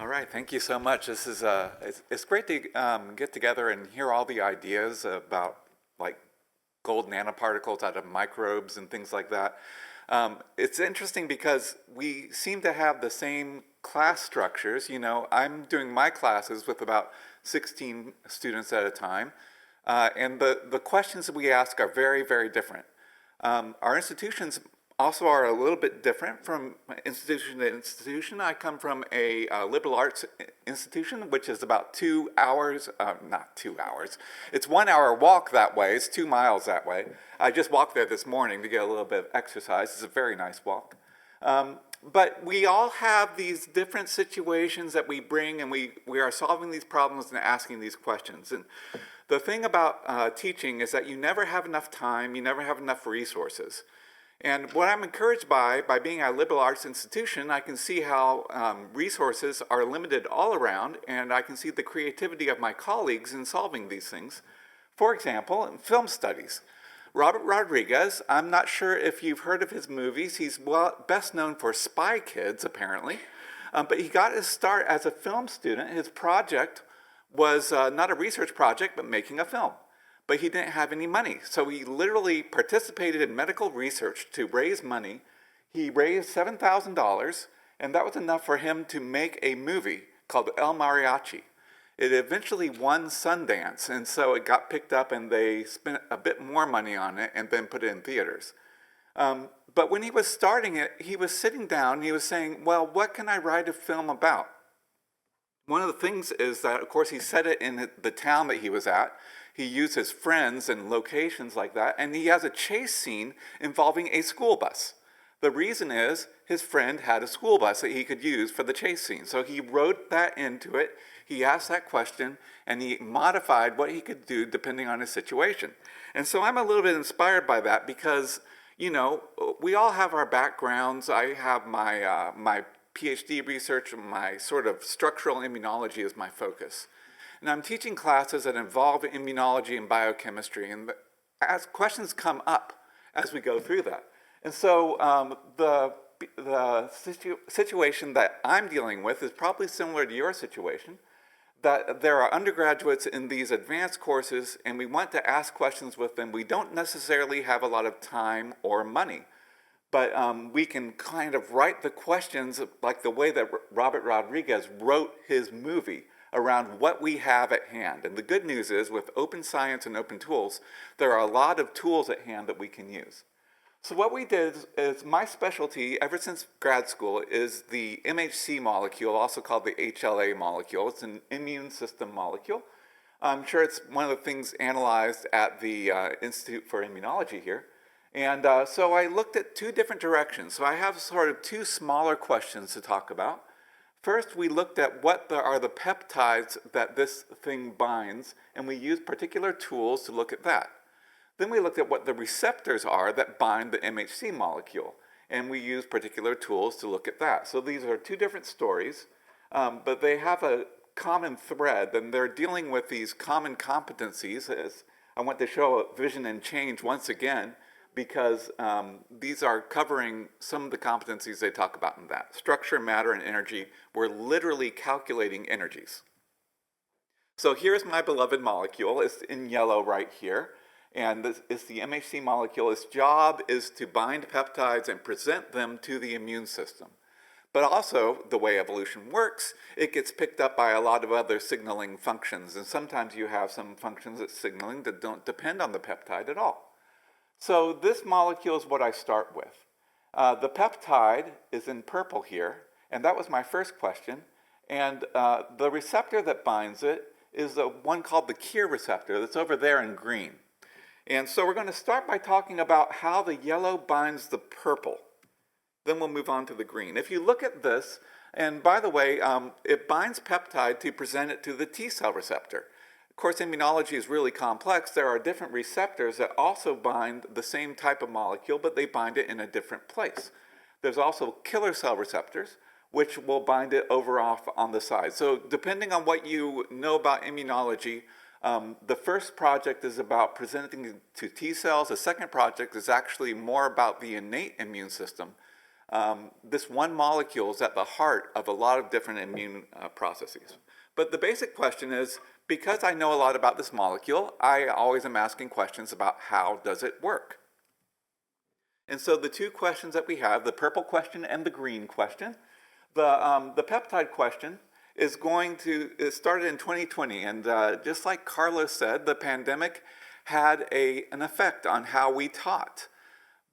All right, thank you so much. This is it's great to get together and hear all the ideas about like gold nanoparticles out of microbes and things like that. It's interesting because we seem to have the same class structures. You know, I'm doing my classes with about 16 students at a time, and the questions that we ask are very, very different. Our institutions also are a little bit different from institution to institution. I come from a liberal arts institution, which is about 2 hours, not 2 hours, it's 1 hour walk that way, it's 2 miles that way. I just walked there this morning to get a little bit of exercise. It's a very nice walk. But we all have these different situations that we bring, and we are solving these problems and asking these questions. And the thing about teaching is that you never have enough time, you never have enough resources. And what I'm encouraged by being a liberal arts institution, I can see how resources are limited all around, and I can see the creativity of my colleagues in solving these things. For example, in film studies. Robert Rodriguez, I'm not sure if you've heard of his movies. He's best known for Spy Kids, apparently. But he got his start as a film student. His project was not a research project, but making a film. But he didn't have any money. So he literally participated in medical research to raise money. He raised $7,000, and that was enough for him to make a movie called El Mariachi. It eventually won Sundance, and so it got picked up and they spent a bit more money on it and then put it in theaters. But when he was starting it, he was sitting down and he was saying, well, what can I write a film about? One of the things is that, of course, he set it in the town that he was at. He used his friends and locations like that, and he has a chase scene involving a school bus. The reason is his friend had a school bus that he could use for the chase scene. So he wrote that into it, he asked that question, and he modified what he could do depending on his situation. And so I'm a little bit inspired by that because, you know, we all have our backgrounds. I have my PhD research, my sort of structural immunology is my focus. And I'm teaching classes that involve immunology and biochemistry, and as questions come up as we go through that. And so the situation that I'm dealing with is probably similar to your situation, that there are undergraduates in these advanced courses, and we want to ask questions with them. We don't necessarily have a lot of time or money, but we can kind of write the questions like the way that Robert Rodriguez wrote his movie around what we have at hand. And the good news is with open science and open tools, there are a lot of tools at hand that we can use. So what we did is my specialty ever since grad school is the MHC molecule, also called the HLA molecule. It's an immune system molecule. I'm sure it's one of the things analyzed at the Institute for Immunology here. And so I looked at two different directions. So I have sort of two smaller questions to talk about. First, we looked at what are the peptides that this thing binds, and we used particular tools to look at that. Then we looked at what the receptors are that bind the MHC molecule, and we used particular tools to look at that. So these are two different stories, but they have a common thread, and they're dealing with these common competencies. As I want to show vision and change once again, because these are covering some of the competencies they talk about in that. Structure, matter, and energy. We're literally calculating energies. So here's my beloved molecule. It's in yellow right here. And this is the MHC molecule. Its job is to bind peptides and present them to the immune system. But also, the way evolution works, it gets picked up by a lot of other signaling functions. And sometimes you have some functions that's signaling that don't depend on the peptide at all. So this molecule is what I start with. The peptide is in purple here, and that was my first question. And the receptor that binds it is the one called the KIR receptor that's over there in green. And so we're going to start by talking about how the yellow binds the purple. Then we'll move on to the green. If you look at this, and by the way, it binds peptide to present it to the T cell receptor. Of course, immunology is really complex. There are different receptors that also bind the same type of molecule, but they bind it in a different place. There's also killer cell receptors, which will bind it over off on the side. So depending on what you know about immunology, the first project is about presenting to T cells. The second project is actually more about the innate immune system. this one molecule is at the heart of a lot of different immune processes. But the basic question is, because I know a lot about this molecule, I always am asking questions about how does it work? And so the two questions that we have, the purple question and the green question, the peptide question is it started in 2020, and just like Carlos said, the pandemic had an effect on how we taught.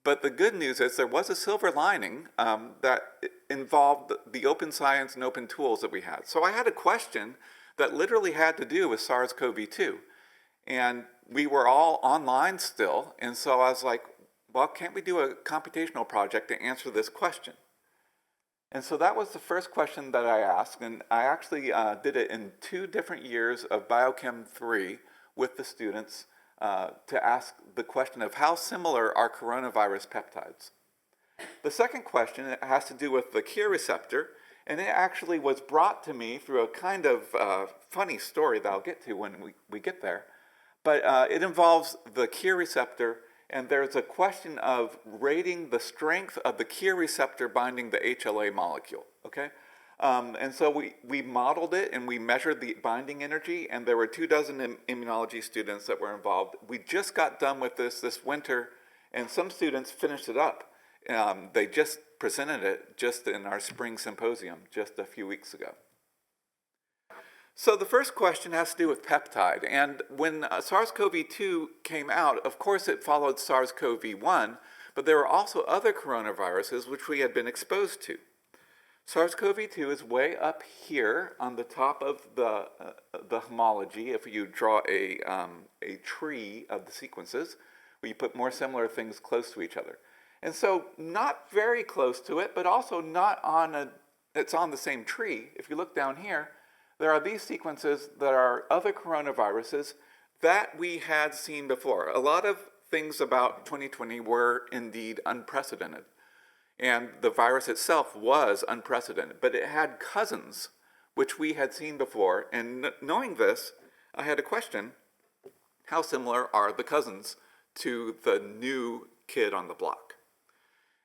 But the good news is there was a silver lining that involved the open science and open tools that we had. So I had a question that literally had to do with SARS-CoV-2. And we were all online still, and so I was like, well, can't we do a computational project to answer this question? And so that was the first question that I asked, and I actually did it in 2 different years of Biochem 3 with the students to ask the question of how similar are coronavirus peptides. The second question has to do with the KIR receptor, and it actually was brought to me through a kind of funny story that I'll get to when we get there. But it involves the KIR receptor, and there's a question of rating the strength of the KIR receptor binding the HLA molecule, okay? And so we modeled it and we measured the binding energy, and there were 24 immunology students that were involved. We just got done with this winter, and some students finished it up. They just presented it just in our spring symposium just a few weeks ago. So the first question has to do with peptide, and when SARS-CoV-2 came out, of course it followed SARS-CoV-1, but there were also other coronaviruses which we had been exposed to. SARS-CoV-2 is way up here on the top of the homology. If you draw a tree of the sequences, where you put more similar things close to each other. And so not very close to it, but also not it's on the same tree. If you look down here, there are these sequences that are other coronaviruses that we had seen before. A lot of things about 2020 were indeed unprecedented. And the virus itself was unprecedented, but it had cousins, which we had seen before. And knowing this, I had a question: how similar are the cousins to the new kid on the block?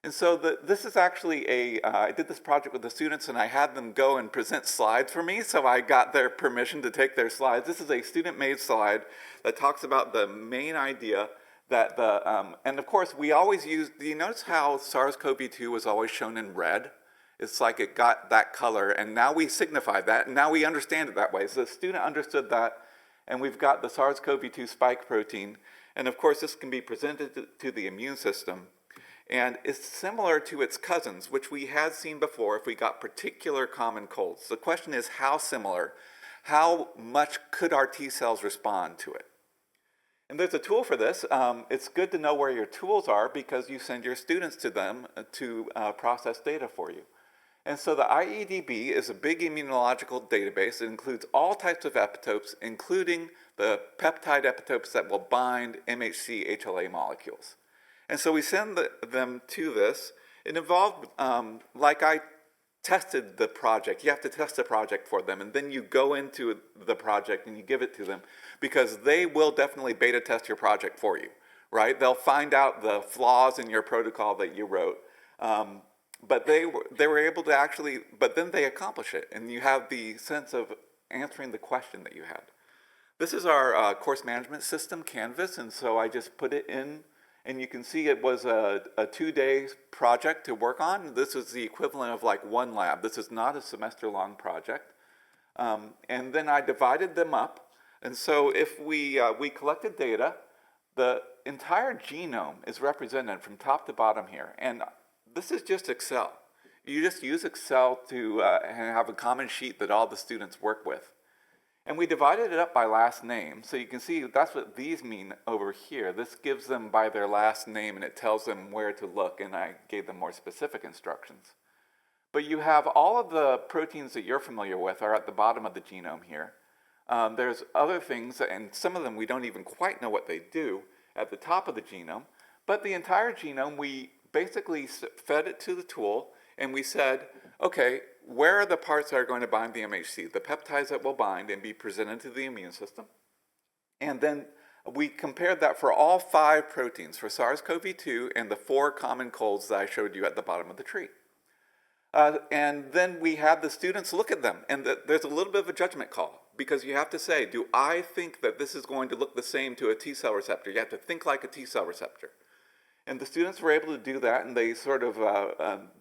And so this is actually I did this project with the students, and I had them go and present slides for me, so I got their permission to take their slides. This is a student-made slide that talks about the main idea that and of course we always use, do you notice how SARS-CoV-2 was always shown in red? It's like it got that color, and now we signify that, and now we understand it that way. So the student understood that, and we've got the SARS-CoV-2 spike protein, and of course this can be presented to the immune system. And it's similar to its cousins, which we had seen before if we got particular common colds. The question is how similar, how much could our T cells respond to it? And there's a tool for this. It's good to know where your tools are because you send your students to them to process data for you. And so the IEDB is a big immunological database. It includes all types of epitopes, including the peptide epitopes that will bind MHC HLA molecules. And so we send them to this. It involved, like I tested the project. You have to test the project for them, and then you go into the project and you give it to them because they will definitely beta test your project for you, right? They'll find out the flaws in your protocol that you wrote, but they were able to actually, but then they accomplish it, and you have the sense of answering the question that you had. This is our course management system, Canvas, and so I just put it in. And you can see it was a 2-day project to work on. This is the equivalent of like one lab. This is not a semester-long project. And then I divided them up. And so if we collected data, the entire genome is represented from top to bottom here. And this is just Excel. You just use Excel to have a common sheet that all the students work with. And we divided it up by last name. So you can see that's what these mean over here. This gives them by their last name, and it tells them where to look, and I gave them more specific instructions. But you have all of the proteins that you're familiar with are at the bottom of the genome here. There's other things, and some of them we don't even quite know what they do, at the top of the genome. But the entire genome, we basically fed it to the tool, and we said, okay, where are the parts that are going to bind the MHC, the peptides that will bind and be presented to the immune system? And then we compared that for all 5 proteins, for SARS-CoV-2 and the 4 common colds that I showed you at the bottom of the tree. And then we had the students look at them, and there's a little bit of a judgment call, because you have to say, do I think that this is going to look the same to a T cell receptor? You have to think like a T cell receptor. And the students were able to do that, and they sort of,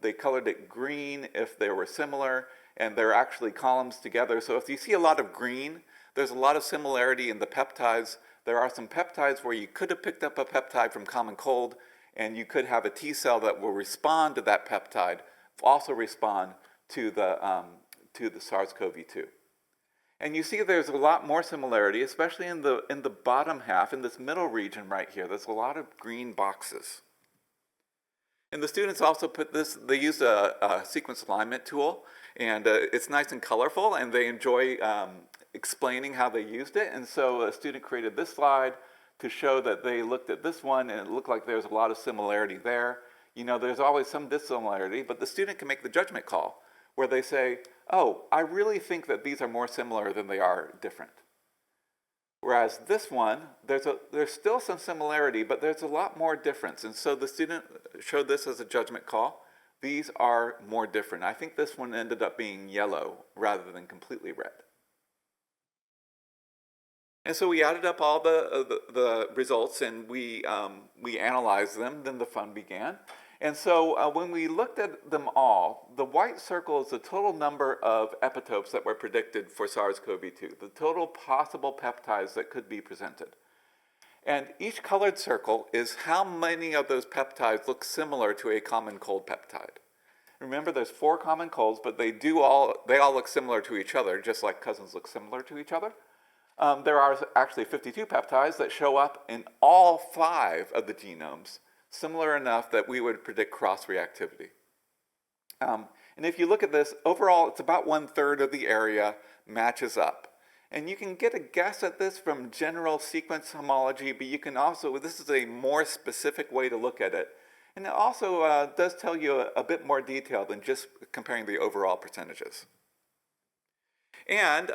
they colored it green if they were similar, and they're actually columns together. So if you see a lot of green, there's a lot of similarity in the peptides. There are some peptides where you could have picked up a peptide from common cold, and you could have a T cell that will respond to that peptide, also respond to the SARS-CoV-2. And you see there's a lot more similarity, especially in the bottom half, in this middle region right here. There's a lot of green boxes. And the students also put this, they used a sequence alignment tool, and it's nice and colorful, and they enjoy explaining how they used it. And so a student created this slide to show that they looked at this one, and it looked like there's a lot of similarity there. You know, there's always some dissimilarity, but the student can make the judgment call, where they say, oh, I really think that these are more similar than they are different. Whereas this one, there's still some similarity, but there's a lot more difference. And so the student showed this as a judgment call. These are more different. I think this one ended up being yellow rather than completely red. And so we added up all the results, and we analyzed them. Then the fun began. And so when we looked at them all, the white circle is the total number of epitopes that were predicted for SARS-CoV-2, the total possible peptides that could be presented. And each colored circle is how many of those peptides look similar to a common cold peptide. Remember, there's 4 common colds, but they all look similar to each other, just like cousins look similar to each other. There are actually 52 peptides that show up in all 5 of the genomes, similar enough that we would predict cross-reactivity. And if you look at this, overall, it's about 1/3 of the area matches up. And you can get a guess at this from general sequence homology, but you can also, this is a more specific way to look at it. And it also does tell you a bit more detail than just comparing the overall percentages. And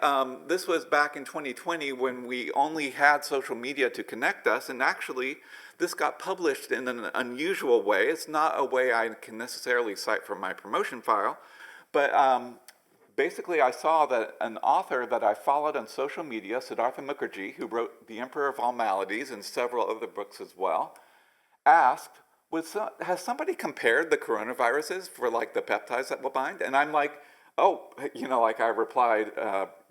this was back in 2020 when we only had social media to connect us, and actually this got published in an unusual way. It's not a way I can necessarily cite for my promotion file, but basically I saw that an author that I followed on social media, Siddhartha Mukherjee, who wrote The Emperor of All Maladies and several other books as well, asked, has somebody compared the coronaviruses for like the peptides that will bind? And I'm like, oh, you know, like I replied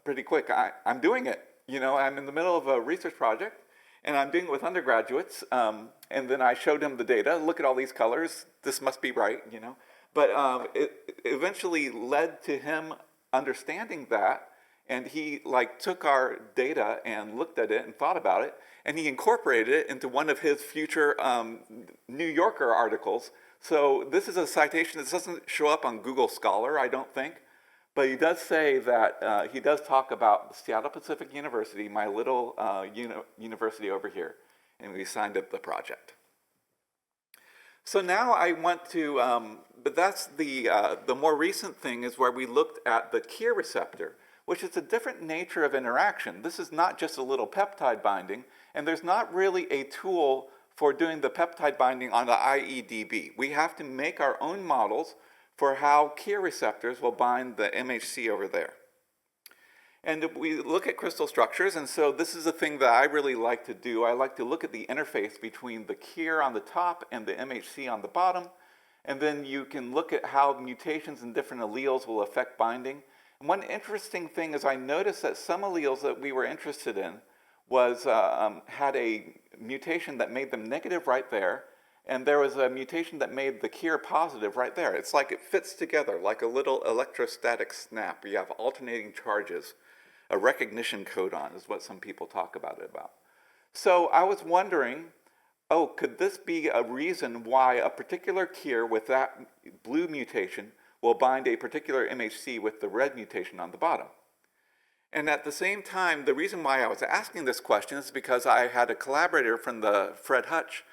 pretty quick, I'm doing it. You know, I'm in the middle of a research project, and I'm doing it with undergraduates, and then I showed him the data. Look at all these colors. This must be right, you know. But it eventually led to him understanding that, and he like took our data and looked at it and thought about it, and he incorporated it into one of his future New Yorker articles. So this is a citation that doesn't show up on Google Scholar, I don't think. But he does say that, he does talk about Seattle Pacific University, my little university over here, and we signed up the project. So now I want to, but that's the more recent thing is where we looked at the KIR receptor, which is a different nature of interaction. This is not just a little peptide binding, and there's not really a tool for doing the peptide binding on the IEDB. We have to make our own models for how KIR receptors will bind the MHC over there. And we look at crystal structures, and so this is a thing that I really like to do. I like to look at the interface between the KIR on the top and the MHC on the bottom, and then you can look at how mutations in different alleles will affect binding. And one interesting thing is I noticed that some alleles that we were interested in had a mutation that made them negative right there, and there was a mutation that made the KIR positive right there. It's like it fits together like a little electrostatic snap. You have alternating charges. A recognition codon is what some people talk about it about. So I was wondering, oh, could this be a reason why a particular KIR with that blue mutation will bind a particular MHC with the red mutation on the bottom? And at the same time, the reason why I was asking this question is because I had a collaborator from the Fred Hutch,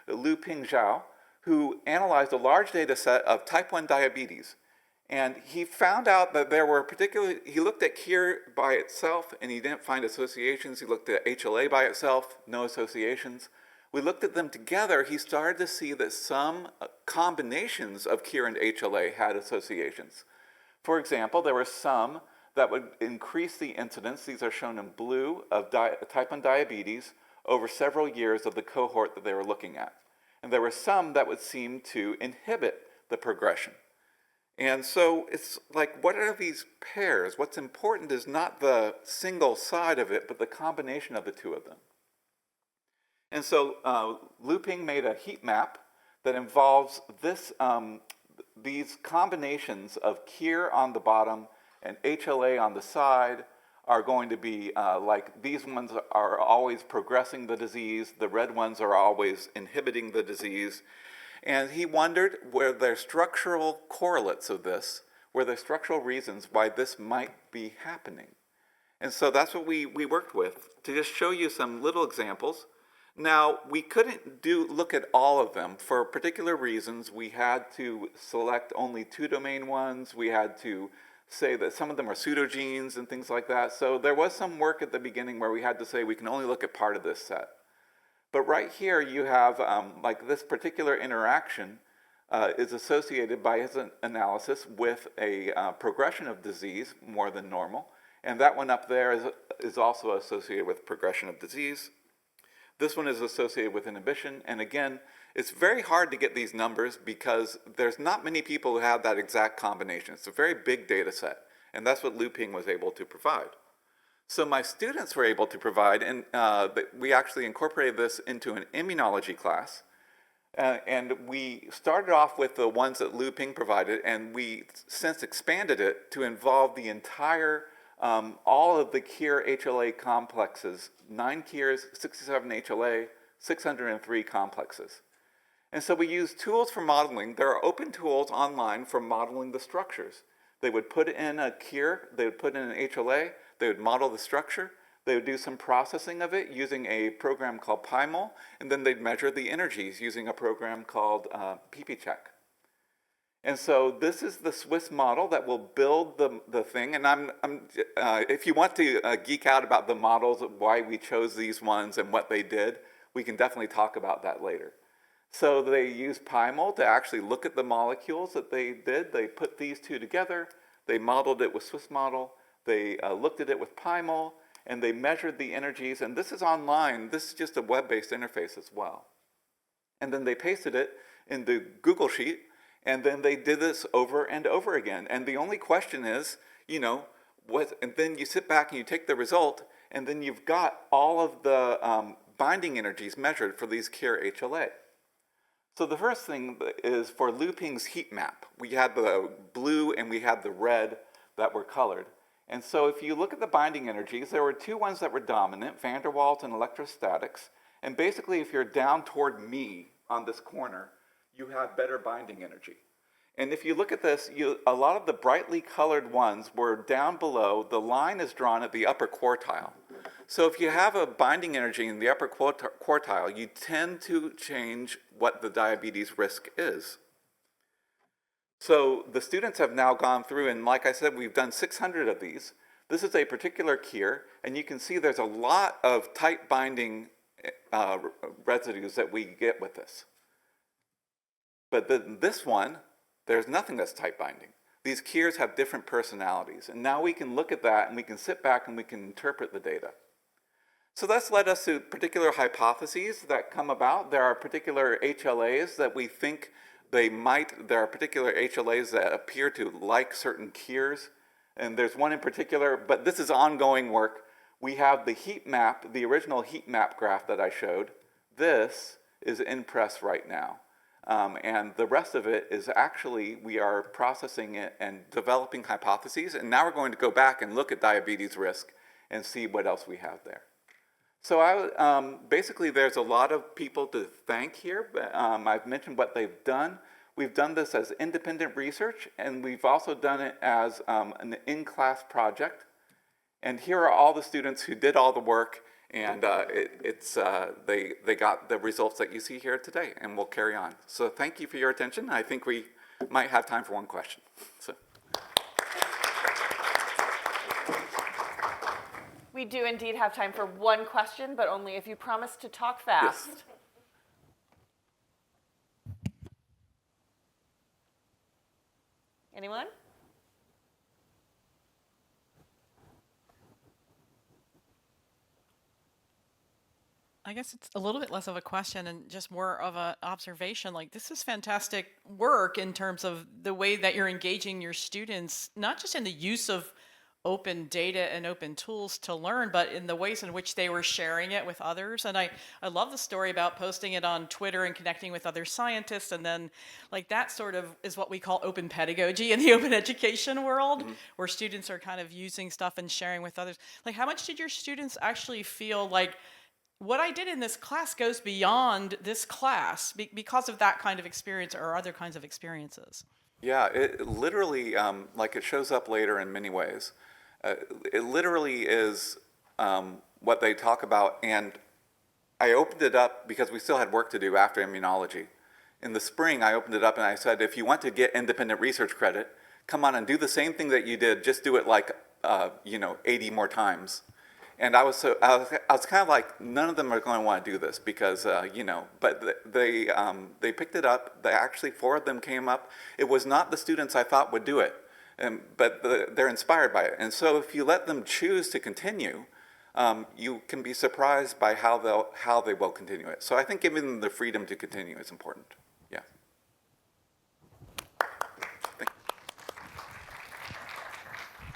Lu Ping Zhao, who analyzed a large data set of type 1 diabetes. And he found out that there were he looked at KIR by itself and he didn't find associations. He looked at HLA by itself, no associations. we looked at them together, he started to see that some combinations of KIR and HLA had associations. For example, there were some that would increase the incidence, these are shown in blue, of type 1 diabetes over several years of the cohort that they were looking at. And there were some that would seem to inhibit the progression. And so it's like, what are these pairs? What's important is not the single side of it, but the combination of the two of them. And so Looping made a heat map that involves these combinations of KIR on the bottom and HLA on the side are going to be like these ones are always progressing the disease, the red ones are always inhibiting the disease. And he wondered, were there structural correlates of this? Were there structural reasons why this might be happening? And so that's what we worked with, to just show you some little examples. Now, we couldn't look at all of them. For particular reasons, we had to select only 2-domain ones. We had to say that some of them are pseudogenes and things like that. So there was some work at the beginning where we had to say we can only look at part of this set. But right here you have, like this particular interaction is associated by his analysis with a progression of disease more than normal. And that one up there is also associated with progression of disease. This one is associated with inhibition. And again, it's very hard to get these numbers because there's not many people who have that exact combination. It's a very big data set. And that's what Looping was able to provide. So my students were able to provide, and we actually incorporated this into an immunology class. And we started off with the ones that Looping provided, and we since expanded it to involve the entire, all of the KIR HLA complexes, 9 KIRs, 67 HLA, 603 complexes. And so we use tools for modeling. There are open tools online for modeling the structures. They would put in a KIR, they would put in an HLA, they would model the structure, they would do some processing of it using a program called PyMol, and then they'd measure the energies using a program called ppcheck. And so this is the Swiss model that will build the thing, and if you want to geek out about the models, why we chose these ones and what they did, we can definitely talk about that later. So they used PyMol to actually look at the molecules that they did. They put these two together, they modeled it with Swiss model, they looked at it with PyMol, and they measured the energies, and this is online. This is just a web-based interface as well. And then they pasted it in the Google Sheet, and then they did this over and over again. And the only question is, you know, and then you sit back and you take the result, and then you've got all of the binding energies measured for these KIR HLA. So the first thing is for Looping's heat map. We had the blue and we had the red that were colored. And so if you look at the binding energies, there were 2 ones that were dominant, van der Waals and electrostatics. And basically, if you're down toward me on this corner, you have better binding energy. And if you look at this, a lot of the brightly colored ones were down below. The line is drawn at the upper quartile. So if you have a binding energy in the upper quartile, you tend to change what the diabetes risk is. So the students have now gone through, and like I said, we've done 600 of these. This is a particular KIR, and you can see there's a lot of tight binding residues that we get with this. But this one, there's nothing that's tight binding. These KIRs have different personalities, and now we can look at that and we can sit back and we can interpret the data. So that's led us to particular hypotheses that come about. There are particular HLAs that we think there are particular HLAs that appear to like certain KIRs, and there's one in particular, but this is ongoing work. We have the heat map, the original heat map graph that I showed. This is in press right now. And the rest of it is actually, we are processing it and developing hypotheses, and now we're going to go back and look at diabetes risk and see what else we have there. So basically there's a lot of people to thank here. I've mentioned what they've done. We've done this as independent research, and we've also done it as an in-class project. And here are all the students who did all the work, and they got the results that you see here today, and we'll carry on. So thank you for your attention. I think we might have time for one question. So. We do indeed have time for one question, but only if you promise to talk fast. Yes. I guess it's a little bit less of a question and just more of an observation. Like, this is fantastic work in terms of the way that you're engaging your students, not just in the use of open data and open tools to learn, but in the ways in which they were sharing it with others. And I love the story about posting it on Twitter and connecting with other scientists. And then, like, that sort of is what we call open pedagogy in the open education world, Mhm. where students are kind of using stuff and sharing with others. Like, how much did your students actually feel like, what I did in this class goes beyond this class because of that kind of experience or other kinds of experiences? Yeah, it literally, like it shows up later in many ways. Uh, it literally is what they talk about, and I opened it up because we still had work to do after immunology. In the spring, I opened it up and I said, if you want to get independent research credit, come on and do the same thing that you did, just do it like, 80 more times. And I was kind of like, none of them are going to want to do this because, but they picked it up. They actually, four of them came up. It was not the students I thought would do it, but they're inspired by it. And so if you let them choose to continue, you can be surprised by how they will continue it. So I think giving them the freedom to continue is important. Yeah.